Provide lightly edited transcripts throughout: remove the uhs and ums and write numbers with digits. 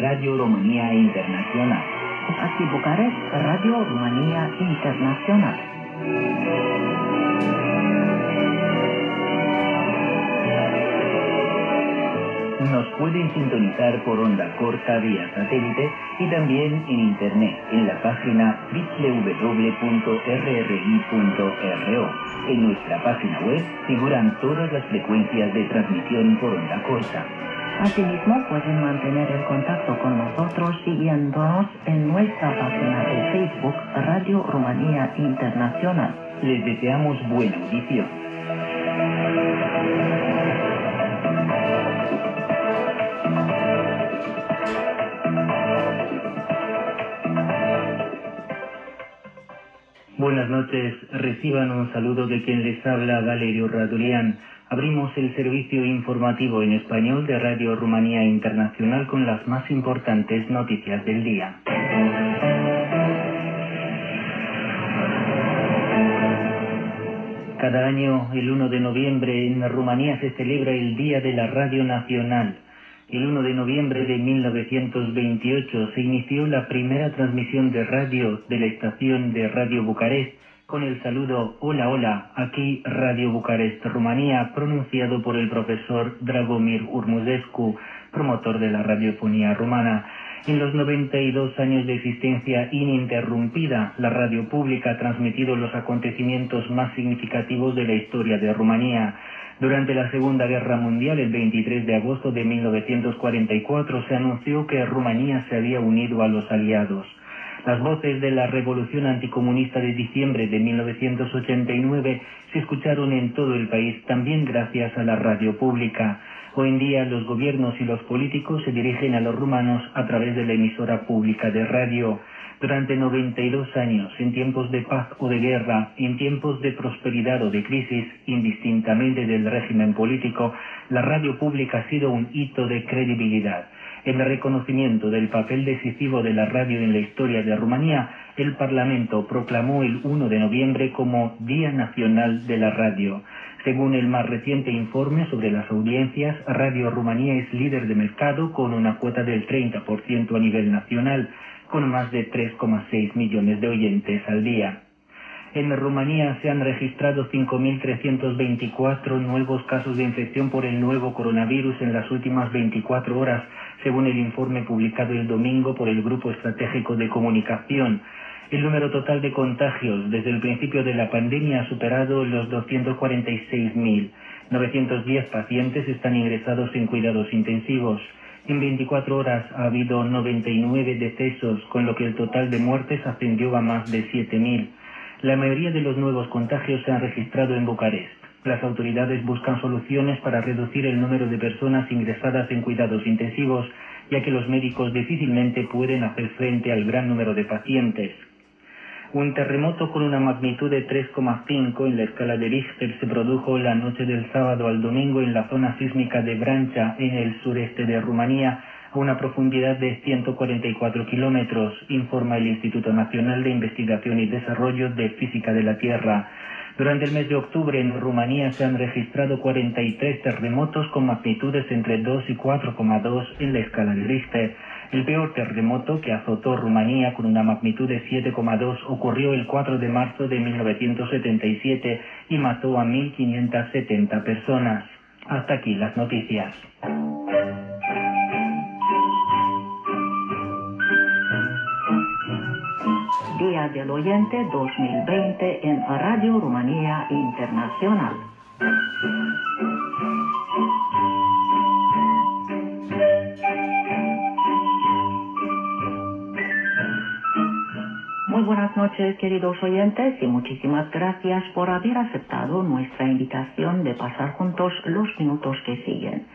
Radio Romania Internacional. Aquí Bucarest, Radio Romania Internacional. Nos pueden sintonizar por onda corta vía satélite y también en internet en la página www.rri.ro. En nuestra página web figuran todas las frecuencias de transmisión por onda corta. Asimismo, pueden mantener el contacto con nosotros siguiéndonos en nuestra página de Facebook Radio Romania Internacional. Les deseamos buena audición. Buenas noches, reciban un saludo de quien les habla, Valerio Radurian. Abrimos el servicio informativo en español de Radio Rumanía Internacional con las más importantes noticias del día. Cada año, el 1 de noviembre, en Rumanía se celebra el Día de la Radio Nacional. El 1 de noviembre de 1928 se inició la primera transmisión de radio de la estación de Radio Bucarest con el saludo "Hola, hola, aquí Radio Bucarest, Rumanía", pronunciado por el profesor Dragomir Urmuzescu, promotor de la radiofonía rumana. En los 92 años de existencia ininterrumpida, la radio pública ha transmitido los acontecimientos más significativos de la historia de Rumanía. Durante la Segunda Guerra Mundial, el 23 de agosto de 1944, se anunció que Rumanía se había unido a los aliados. Las voces de la Revolución Anticomunista de diciembre de 1989 se escucharon en todo el país, también gracias a la radio pública. Hoy en día los gobiernos y los políticos se dirigen a los rumanos a través de la emisora pública de radio. Durante 92 años, en tiempos de paz o de guerra, en tiempos de prosperidad o de crisis, indistintamente del régimen político, la radio pública ha sido un hito de credibilidad. En el reconocimiento del papel decisivo de la radio en la historia de Rumanía, el Parlamento proclamó el 1 de noviembre como Día Nacional de la Radio. Según el más reciente informe sobre las audiencias, Radio Rumanía es líder de mercado con una cuota del 30% a nivel nacional, con más de 3,6 millones de oyentes al día. En Rumanía se han registrado 5.324 nuevos casos de infección por el nuevo coronavirus en las últimas 24 horas, según el informe publicado el domingo por el Grupo Estratégico de Comunicación. El número total de contagios desde el principio de la pandemia ha superado los 246.000. 910 pacientes están ingresados en cuidados intensivos. En 24 horas ha habido 99 decesos, con lo que el total de muertes ascendió a más de 7.000. La mayoría de los nuevos contagios se han registrado en Bucarest. Las autoridades buscan soluciones para reducir el número de personas ingresadas en cuidados intensivos, ya que los médicos difícilmente pueden hacer frente al gran número de pacientes. Un terremoto con una magnitud de 3,5 en la escala de Richter se produjo la noche del sábado al domingo en la zona sísmica de Vrancea, en el sureste de Rumanía, a una profundidad de 144 kilómetros, informa el Instituto Nacional de Investigación y Desarrollo de Física de la Tierra. Durante el mes de octubre en Rumanía se han registrado 43 terremotos con magnitudes entre 2 y 4,2 en la escala de Richter. El peor terremoto que azotó Rumanía con una magnitud de 7,2 ocurrió el 4 de marzo de 1977 y mató a 1.570 personas. Hasta aquí las noticias. Día del Oyente 2020 en Radio Rumanía Internacional. Muy buenas noches, queridos oyentes, y muchísimas gracias por haber aceptado nuestra invitación de pasar juntos los minutos que siguen.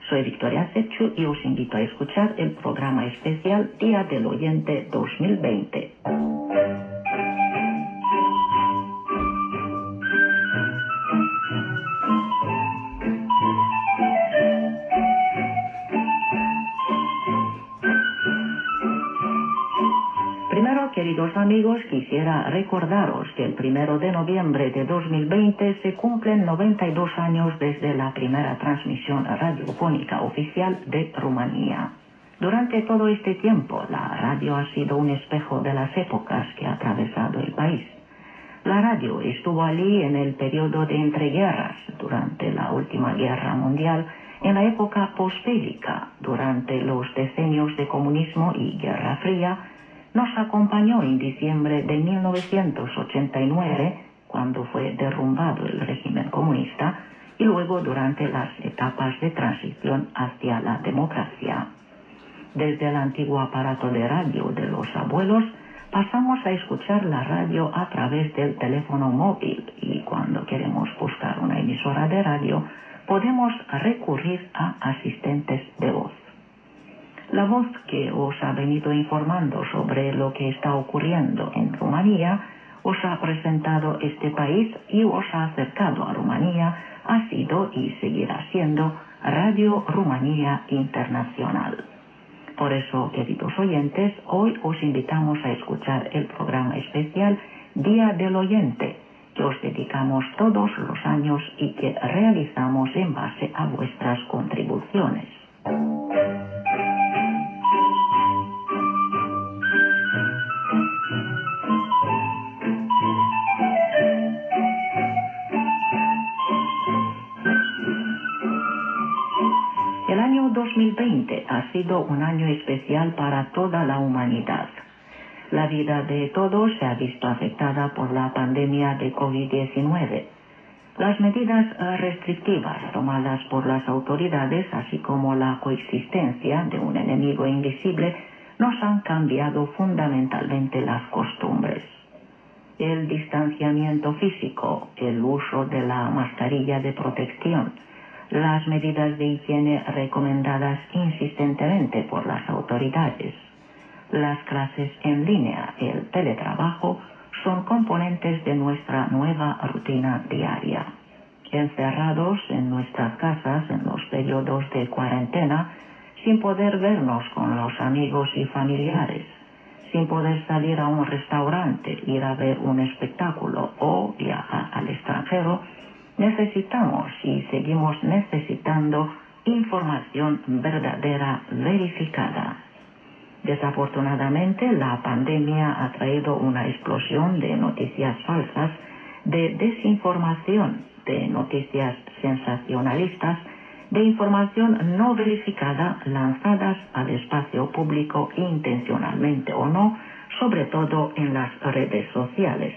Soy Victoria Sechu y os invito a escuchar el programa especial Día del Oyente 2020. Primero, queridos amigos, quisiera recordaros que el 1 de noviembre de 2020 se cumplen 92 años desde la primera transmisión radiofónica oficial de Rumanía. Durante todo este tiempo, la radio ha sido un espejo de las épocas que ha atravesado el país. La radio estuvo allí en el periodo de entreguerras, durante la última guerra mundial, en la época posbélica, durante los decenios de comunismo y Guerra Fría. Nos acompañó en diciembre de 1989, cuando fue derrumbado el régimen comunista, y luego durante las etapas de transición hacia la democracia. Desde el antiguo aparato de radio de los abuelos, pasamos a escuchar la radio a través del teléfono móvil, y cuando queremos buscar una emisora de radio, podemos recurrir a asistentes de voz. La voz que os ha venido informando sobre lo que está ocurriendo en Rumanía, os ha presentado este país y os ha acercado a Rumanía, ha sido y seguirá siendo Radio Rumanía Internacional. Por eso, queridos oyentes, hoy os invitamos a escuchar el programa especial Día del Oyente, que os dedicamos todos los años y que realizamos en base a vuestras contribuciones. El año 2020 ha sido un año especial para toda la humanidad. La vida de todos se ha visto afectada por la pandemia de COVID-19. Las medidas restrictivas tomadas por las autoridades, así como la coexistencia de un enemigo invisible, nos han cambiado fundamentalmente las costumbres. El distanciamiento físico, el uso de la mascarilla de protección, las medidas de higiene recomendadas insistentemente por las autoridades, las clases en línea, el teletrabajo, son componentes de nuestra nueva rutina diaria. Encerrados en nuestras casas en los periodos de cuarentena, sin poder vernos con los amigos y familiares, sin poder salir a un restaurante, ir a ver un espectáculo o viajar al extranjero, necesitamos y seguimos necesitando información verdadera, verificada. Desafortunadamente, la pandemia ha traído una explosión de noticias falsas, de desinformación, de noticias sensacionalistas, de información no verificada lanzadas al espacio público intencionalmente o no, sobre todo en las redes sociales.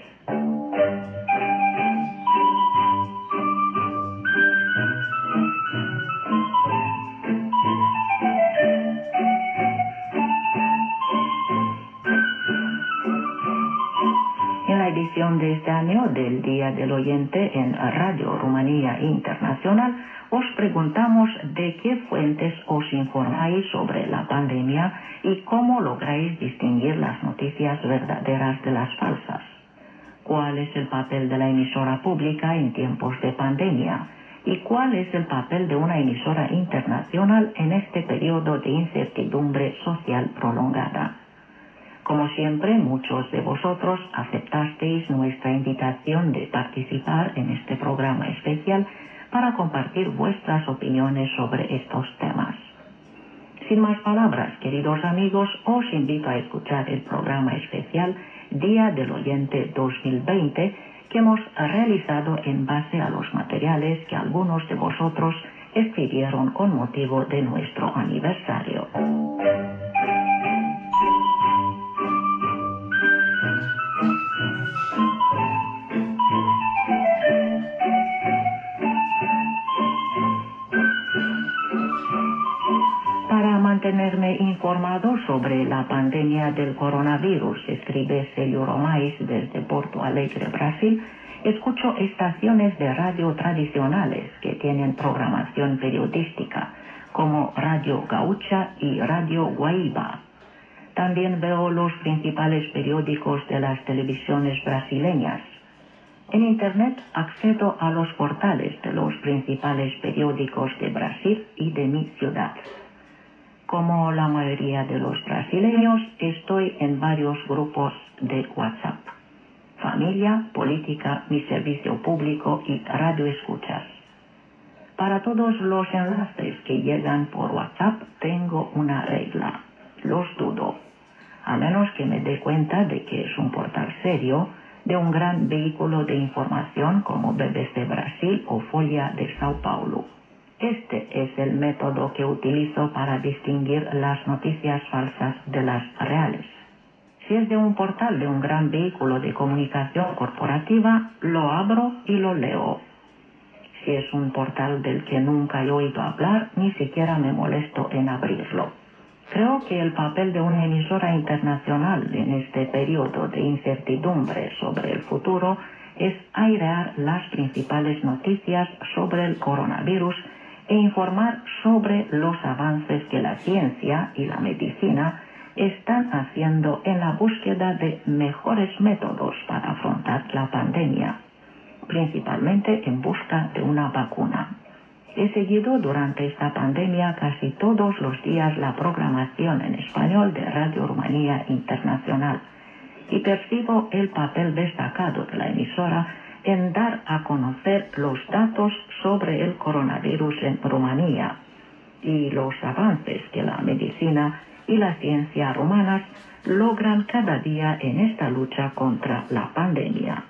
De este año del Día del Oyente en Radio Rumanía Internacional, os preguntamos de qué fuentes os informáis sobre la pandemia y cómo lográis distinguir las noticias verdaderas de las falsas. ¿Cuál es el papel de la emisora pública en tiempos de pandemia? ¿Y cuál es el papel de una emisora internacional en este periodo de incertidumbre social prolongada? Como siempre, muchos de vosotros aceptasteis nuestra invitación de participar en este programa especial para compartir vuestras opiniones sobre estos temas. Sin más palabras, queridos amigos, os invito a escuchar el programa especial Día del Oyente 2020 que hemos realizado en base a los materiales que algunos de vosotros escribieron con motivo de nuestro aniversario. Mantenerme informado sobre la pandemia del coronavirus, escribe Celio Romais desde Porto Alegre, Brasil. Escucho estaciones de radio tradicionales que tienen programación periodística, como Radio Gaúcha y Radio Guaíba. También veo los principales periódicos de las televisiones brasileñas. En Internet accedo a los portales de los principales periódicos de Brasil y de mi ciudad. Como la mayoría de los brasileños, estoy en varios grupos de WhatsApp. Familia, política, mi servicio público y radio escuchas. Para todos los enlaces que llegan por WhatsApp tengo una regla: los dudo, a menos que me dé cuenta de que es un portal serio, de un gran vehículo de información como BBC Brasil o Folha de Sao Paulo. Este es el método que utilizo para distinguir las noticias falsas de las reales. Si es de un portal de un gran vehículo de comunicación corporativa, lo abro y lo leo. Si es un portal del que nunca he oído hablar, ni siquiera me molesto en abrirlo. Creo que el papel de una emisora internacional en este periodo de incertidumbre sobre el futuro es airear las principales noticias sobre el coronavirus e informar sobre los avances que la ciencia y la medicina están haciendo en la búsqueda de mejores métodos para afrontar la pandemia, principalmente en busca de una vacuna. He seguido durante esta pandemia casi todos los días la programación en español de Radio Rumanía Internacional y percibo el papel destacado de la emisora en dar a conocer los datos sobre el coronavirus en Rumanía y los avances que la medicina y la ciencia rumanas logran cada día en esta lucha contra la pandemia.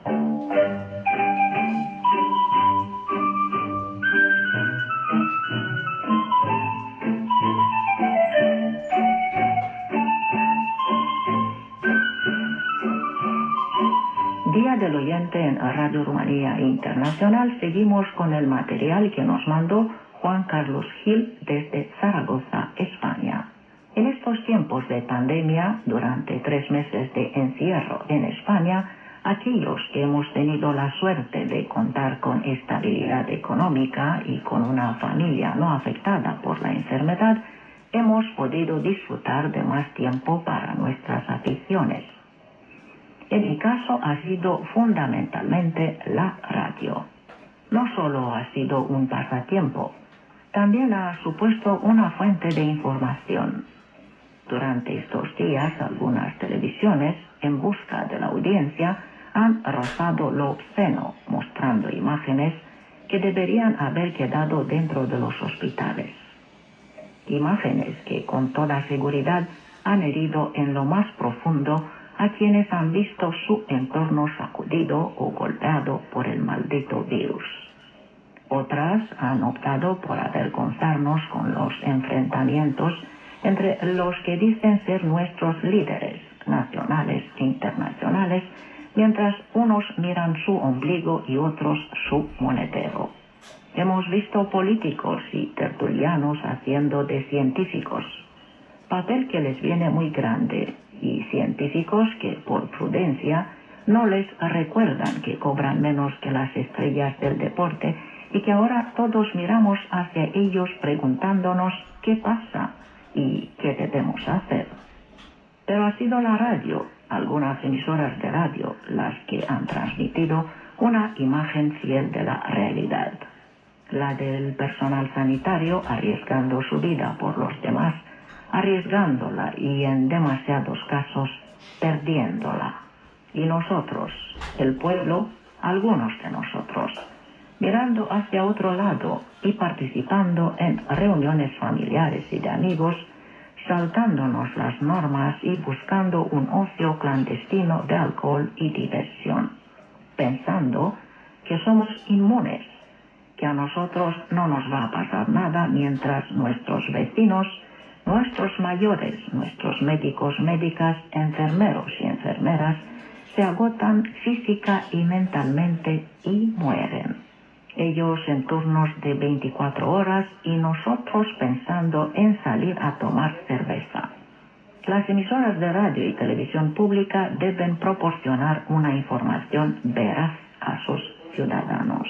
Día del Oyente en Radio Rumanía Internacional. Seguimos con el material que nos mandó Juan Carlos Gil desde Zaragoza, España. En estos tiempos de pandemia, durante 3 meses de encierro en España, aquellos que hemos tenido la suerte de contar con estabilidad económica y con una familia no afectada por la enfermedad, hemos podido disfrutar de más tiempo para nuestras aficiones. En mi caso ha sido fundamentalmente la radio. No solo ha sido un pasatiempo, también ha supuesto una fuente de información. Durante estos días, algunas televisiones, en busca de la audiencia, han rozado lo obsceno, mostrando imágenes que deberían haber quedado dentro de los hospitales. Imágenes que con toda seguridad han herido en lo más profundo a quienes han visto su entorno sacudido o golpeado por el maldito virus. Otras han optado por avergonzarnos con los enfrentamientos entre los que dicen ser nuestros líderes nacionales e internacionales, mientras unos miran su ombligo y otros su monedero. Hemos visto políticos y tertulianos haciendo de científicos, papel que les viene muy grande, y científicos que, por prudencia, no les recuerdan que cobran menos que las estrellas del deporte y que ahora todos miramos hacia ellos preguntándonos qué pasa y qué debemos hacer. Pero ha sido la radio, algunas emisoras de radio, las que han transmitido una imagen fiel de la realidad. La del personal sanitario arriesgando su vida por los demás, arriesgándola y en demasiados casos perdiéndola. Y nosotros, el pueblo, algunos de nosotros, mirando hacia otro lado y participando en reuniones familiares y de amigos, saltándonos las normas y buscando un ocio clandestino de alcohol y diversión, pensando que somos inmunes, que a nosotros no nos va a pasar nada mientras nuestros vecinos, nuestros mayores, nuestros médicos, médicas, enfermeros y enfermeras se agotan física y mentalmente y mueren. Ellos en turnos de 24 horas y nosotros pensando en salir a tomar cerveza. Las emisoras de radio y televisión pública deben proporcionar una información veraz a sus ciudadanos.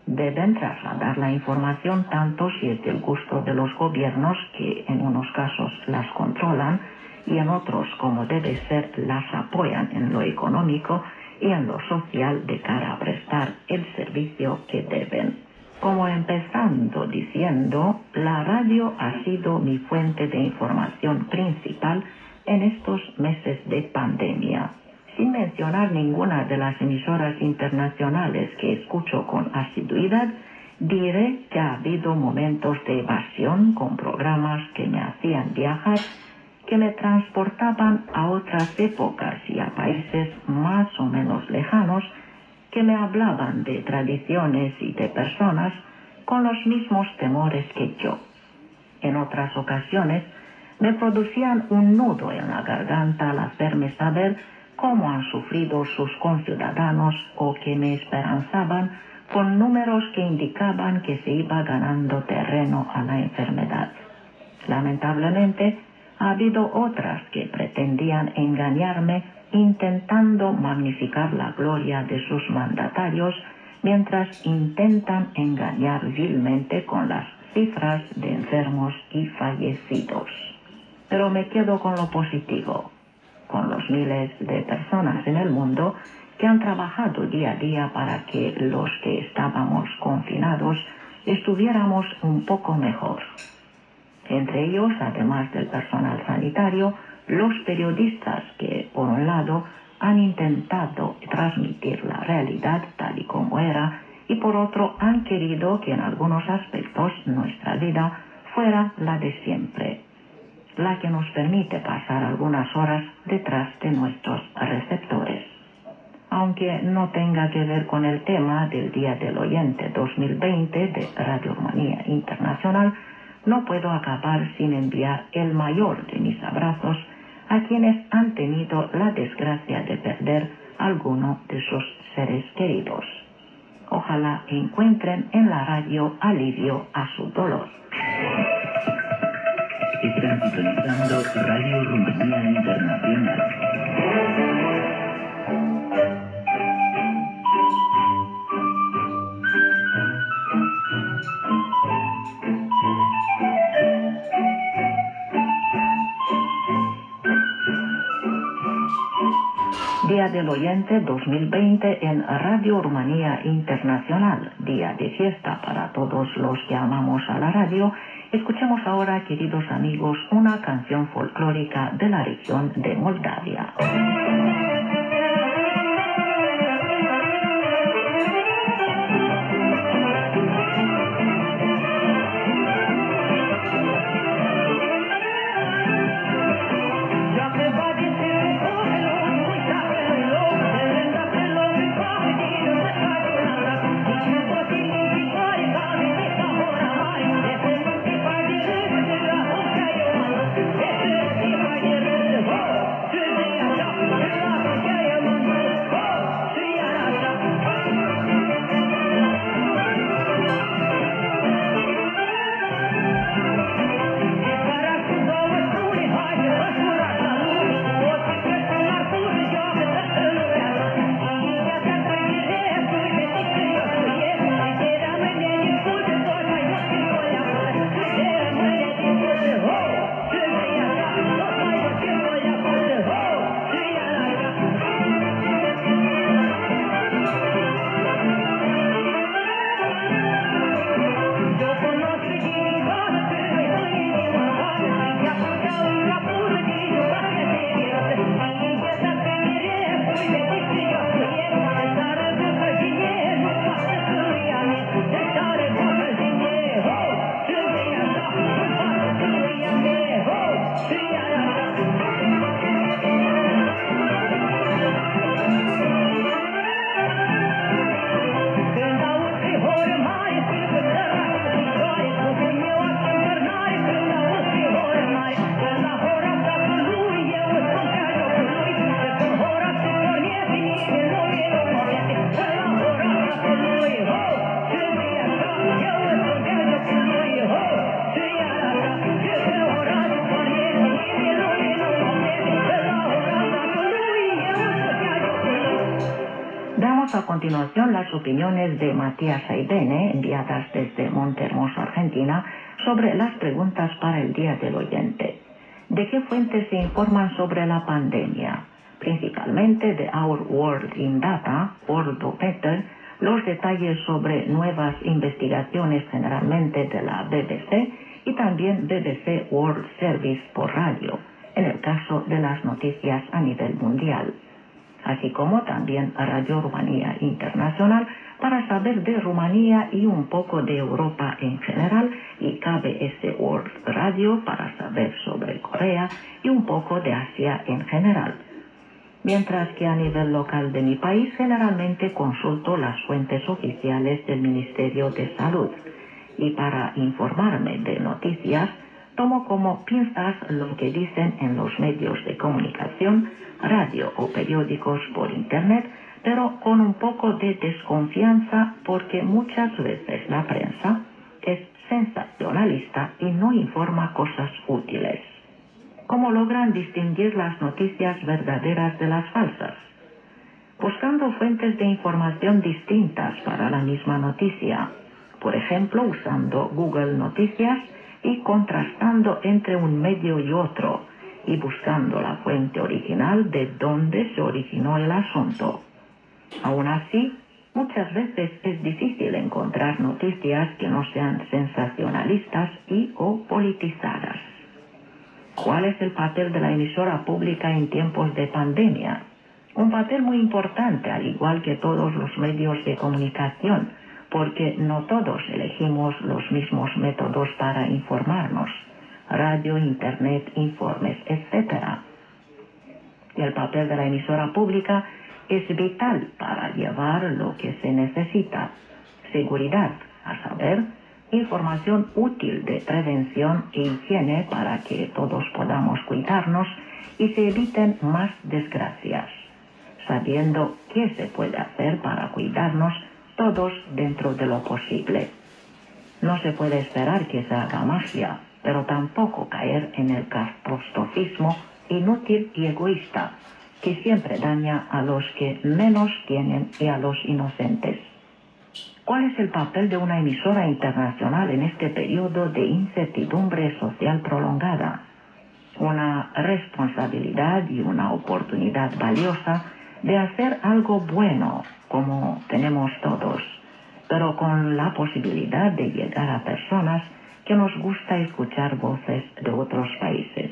Deben trasladar la información tanto si es del gusto de los gobiernos, que en unos casos las controlan, y en otros, como debe ser, las apoyan en lo económico y en lo social de cara a prestar el servicio que deben. Como empezando diciendo, la radio ha sido mi fuente de información principal en estos meses de pandemia, sin mencionar ninguna de las emisoras internacionales que escucho con asiduidad Diré que ha habido momentos de evasión con programas que me hacían viajar, que me transportaban a otras épocas y a países más o menos lejanos, que me hablaban de tradiciones y de personas con los mismos temores que yo. En otras ocasiones me producían un nudo en la garganta al hacerme saber cómo han sufrido sus conciudadanos o que me esperanzaban con números que indicaban que se iba ganando terreno a la enfermedad. Lamentablemente, ha habido otras que pretendían engañarme intentando magnificar la gloria de sus mandatarios mientras intentan engañar vilmente con las cifras de enfermos y fallecidos. Pero me quedo con lo positivo, con los miles de personas en el mundo que han trabajado día a día para que los que estábamos confinados estuviéramos un poco mejor. Entre ellos, además del personal sanitario, los periodistas que, por un lado, han intentado transmitir la realidad tal y como era, y por otro han querido que en algunos aspectos nuestra vida fuera la de siempre, la que nos permite pasar algunas horas detrás de nuestros receptores. Aunque no tenga que ver con el tema del Día del Oyente 2020 de Radio Rumanía Internacional, no puedo acabar sin enviar el mayor de mis abrazos a quienes han tenido la desgracia de perder alguno de sus seres queridos. Ojalá encuentren en la radio alivio a su dolor. Están sintonizando Radio Rumanía Internacional. Día del Oyente 2020 en Radio Rumanía Internacional, día de fiesta para todos los que amamos a la radio. Escuchemos ahora, queridos amigos, una canción folclórica de la región de Moldavia. A continuación, las opiniones de Matías Aidene, enviadas desde Montehermoso, Argentina, sobre las preguntas para el Día del Oyente. ¿De qué fuentes se informan sobre la pandemia? Principalmente de Our World in Data, Worldometer, los detalles sobre nuevas investigaciones generalmente de la BBC y también BBC World Service por radio, en el caso de las noticias a nivel mundial. Así como también Radio Rumanía Internacional para saber de Rumanía y un poco de Europa en general, y KBS World Radio para saber sobre Corea y un poco de Asia en general. Mientras que a nivel local de mi país generalmente consulto las fuentes oficiales del Ministerio de Salud, y para informarme de noticias tomo como pinzas lo que dicen en los medios de comunicación, radio o periódicos por internet, pero con un poco de desconfianza porque muchas veces la prensa es sensacionalista y no informa cosas útiles. ¿Cómo logran distinguir las noticias verdaderas de las falsas? Buscando fuentes de información distintas para la misma noticia, por ejemplo usando Google Noticias y contrastando entre un medio y otro, y buscando la fuente original de donde se originó el asunto. Aún así, muchas veces es difícil encontrar noticias que no sean sensacionalistas y o politizadas. ¿Cuál es el papel de la emisora pública en tiempos de pandemia? Un papel muy importante, al igual que todos los medios de comunicación, porque no todos elegimos los mismos métodos para informarnos: radio, internet, informes, etc. El papel de la emisora pública es vital para llevar lo que se necesita: seguridad, a saber, información útil de prevención e higiene para que todos podamos cuidarnos y se eviten más desgracias, sabiendo qué se puede hacer para cuidarnos todos dentro de lo posible. No se puede esperar que se haga magia, pero tampoco caer en el catastrofismo inútil y egoísta que siempre daña a los que menos tienen y a los inocentes. ¿Cuál es el papel de una emisora internacional en este periodo de incertidumbre social prolongada? Una responsabilidad y una oportunidad valiosa de hacer algo bueno, como tenemos todos, pero con la posibilidad de llegar a personas que nos gusta escuchar voces de otros países.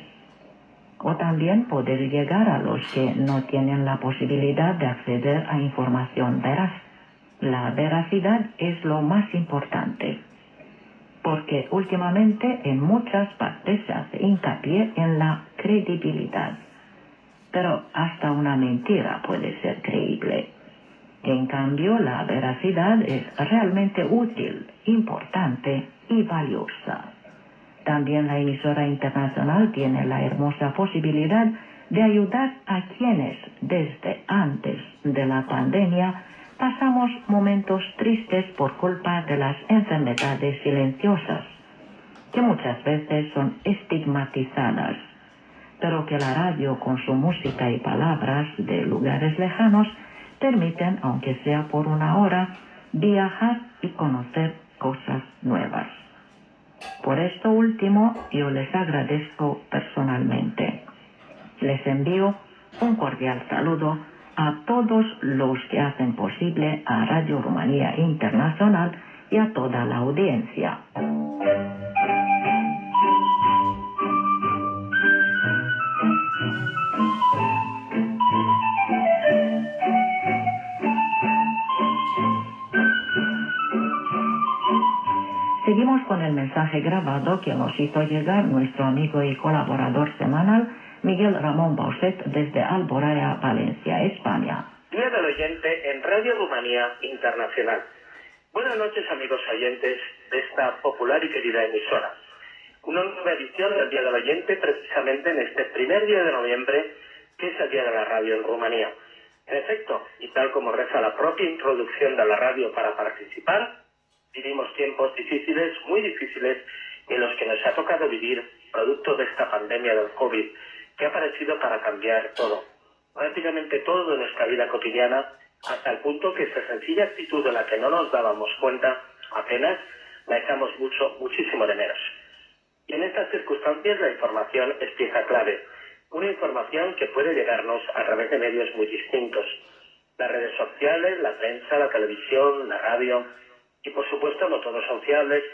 O también poder llegar a los que no tienen la posibilidad de acceder a información veraz. La veracidad es lo más importante, porque últimamente en muchas partes se hace hincapié en la credibilidad. Pero hasta una mentira puede ser creíble. En cambio, la veracidad es realmente útil, importante y valiosa. También la emisora internacional tiene la hermosa posibilidad de ayudar a quienes desde antes de la pandemia pasamos momentos tristes por culpa de las enfermedades silenciosas, que muchas veces son estigmatizadas, pero que la radio con su música y palabras de lugares lejanos permiten, aunque sea por una hora, viajar y conocer cosas nuevas. Por esto último, yo les agradezco personalmente. Les envío un cordial saludo a todos los que hacen posible a Radio Rumanía Internacional y a toda la audiencia. Seguimos con el mensaje grabado que nos hizo llegar nuestro amigo y colaborador semanal Miguel Ramón Bauset desde Alboraya, Valencia, España. Día del oyente en Radio Rumanía Internacional. Buenas noches, amigos oyentes de esta popular y querida emisora. Una nueva edición del Día del Oyente precisamente en este primer día de noviembre, que es el Día de la Radio en Rumanía. En efecto, y tal como reza la propia introducción de la radio para participar, vivimos tiempos difíciles, muy difíciles, en los que nos ha tocado vivir producto de esta pandemia del COVID, que ha aparecido para cambiar todo, prácticamente todo de nuestra vida cotidiana, hasta el punto que esa sencilla actitud de la que no nos dábamos cuenta apenas, la echamos muchísimo de menos. Y en estas circunstancias la información es pieza clave, una información que puede llegarnos a través de medios muy distintos: las redes sociales, la prensa, la televisión, la radio, y por supuesto no todos son fiables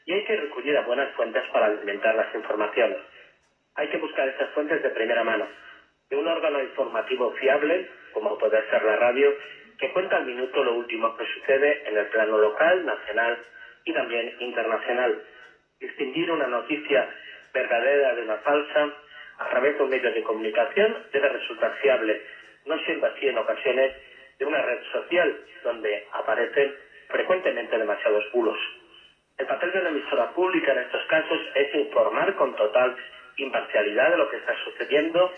y hay que recurrir a buenas fuentes para alimentar las informaciones. Hay que buscar estas fuentes de primera mano, de un órgano informativo fiable, como puede ser la radio, que cuenta al minuto lo último que sucede en el plano local, nacional y también internacional. Distinguir una noticia verdadera de una falsa a través de un medio de comunicación debe resultar fiable, no siendo así en ocasiones de una red social donde aparecen frecuentemente demasiados bulos. El papel de la emisora pública en estos casos es informar con total imparcialidad de lo que está sucediendo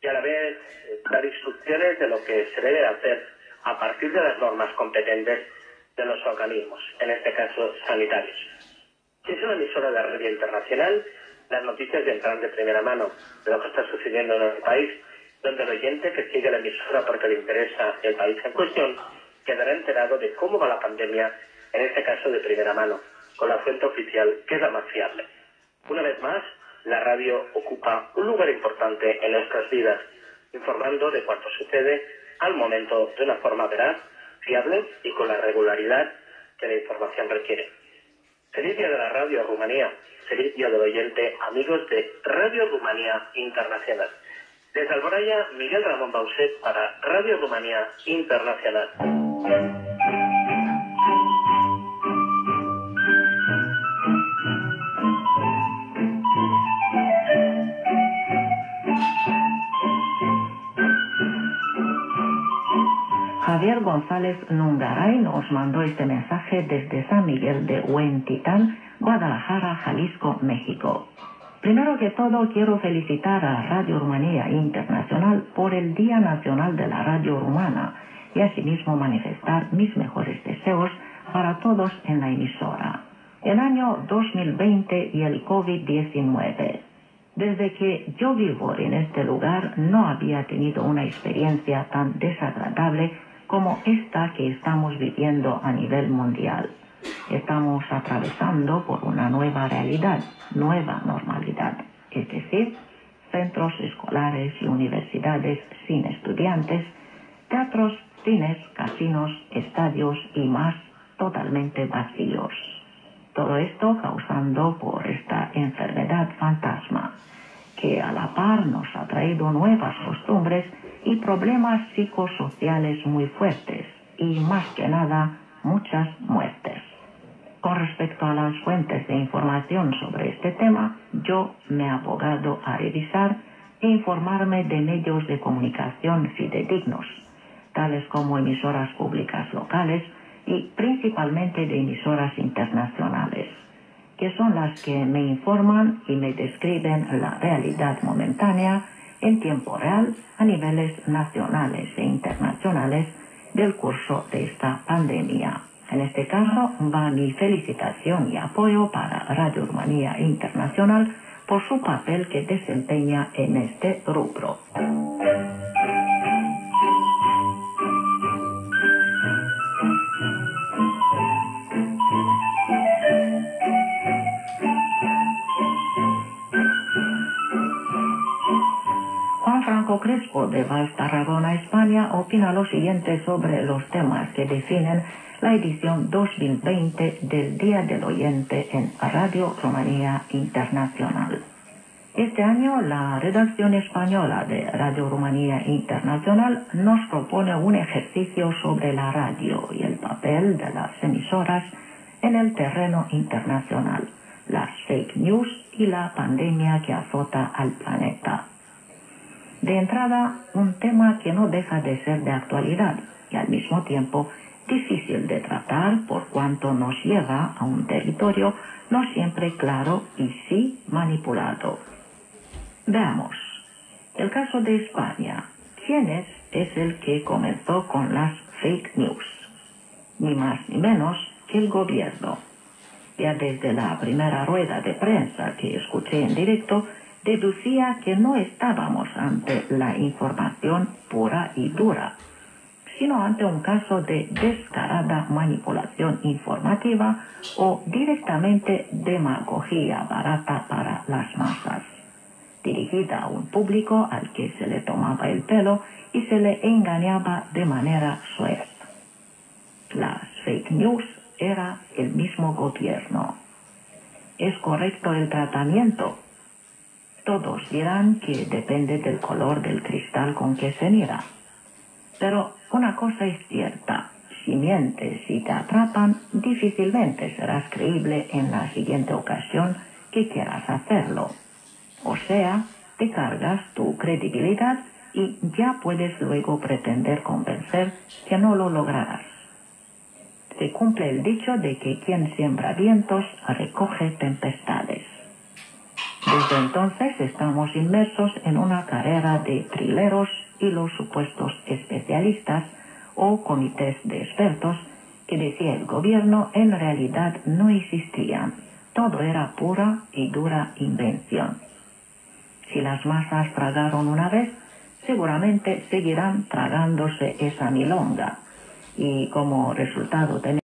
y a la vez dar instrucciones de lo que se debe hacer a partir de las normas competentes de los organismos, en este caso sanitarios. Si es una emisora de radio internacional, las noticias vendrán de primera mano de lo que está sucediendo en el país, donde el oyente que sigue la emisora porque le interesa el país en cuestión quedará enterado de cómo va la pandemia, en este caso de primera mano, con la fuente oficial que es la más fiable. Una vez más, la radio ocupa un lugar importante en nuestras vidas, informando de cuanto sucede al momento de una forma veraz, fiable y con la regularidad que la información requiere. Feliz Día de la Radio Rumanía, feliz Día del Oyente, amigos de Radio Rumanía Internacional. Desde Alboraya, Miguel Ramón Bauset para Radio Rumanía Internacional. Javier González Nungaray nos mandó este mensaje desde San Miguel de Huentitán, Guadalajara, Jalisco, México. Primero que todo, quiero felicitar a Radio Rumanía Internacional por el Día Nacional de la Radio Rumana y asimismo manifestar mis mejores deseos para todos en la emisora. El año 2020 y el COVID-19. Desde que yo vivo en este lugar no había tenido una experiencia tan desagradable como esta que estamos viviendo a nivel mundial. Estamos atravesando por una nueva realidad, nueva normalidad, es decir, centros escolares y universidades sin estudiantes, teatros, cines, casinos, estadios y más totalmente vacíos. Todo esto causando por esta enfermedad fantasma, que a la par nos ha traído nuevas costumbres y problemas psicosociales muy fuertes y, más que nada, muchas muertes. Con respecto a las fuentes de información sobre este tema, yo me he abogado a revisar e informarme de medios de comunicación fidedignos, tales como emisoras públicas locales y principalmente de emisoras internacionales, que son las que me informan y me describen la realidad momentánea en tiempo real a niveles nacionales e internacionales del curso de esta pandemia. En este caso va mi felicitación y apoyo para Radio Rumanía Internacional por su papel que desempeña en este rubro. Franco Crespo de Valls, Tarragona, España, opina lo siguiente sobre los temas que definen la edición 2020 del Día del Oyente en Radio Rumanía Internacional. Este año, la redacción española de Radio Rumanía Internacional nos propone un ejercicio sobre la radio y el papel de las emisoras en el terreno internacional, las fake news y la pandemia que azota al planeta. De entrada, un tema que no deja de ser de actualidad y al mismo tiempo difícil de tratar por cuanto nos lleva a un territorio no siempre claro y sí manipulado. Veamos, el caso de España. ¿Quién es el que comenzó con las fake news? Ni más ni menos que el gobierno. Ya desde la primera rueda de prensa que escuché en directo, deducía que no estábamos ante la información pura y dura, sino ante un caso de descarada manipulación informativa o directamente demagogia barata para las masas, dirigida a un público al que se le tomaba el pelo y se le engañaba de manera suave. Las fake news era el mismo gobierno. ¿Es correcto el tratamiento? Todos dirán que depende del color del cristal con que se mira. Pero una cosa es cierta, si mientes y te atrapan, difícilmente serás creíble en la siguiente ocasión que quieras hacerlo. O sea, te cargas tu credibilidad y ya puedes luego pretender convencer que no lo lograrás. Se cumple el dicho de que quien siembra vientos recoge tempestades. Desde entonces estamos inmersos en una carrera de trileros y los supuestos especialistas o comités de expertos que decía el gobierno en realidad no existían. Todo era pura y dura invención. Si las masas tragaron una vez, seguramente seguirán tragándose esa milonga y como resultado tenemos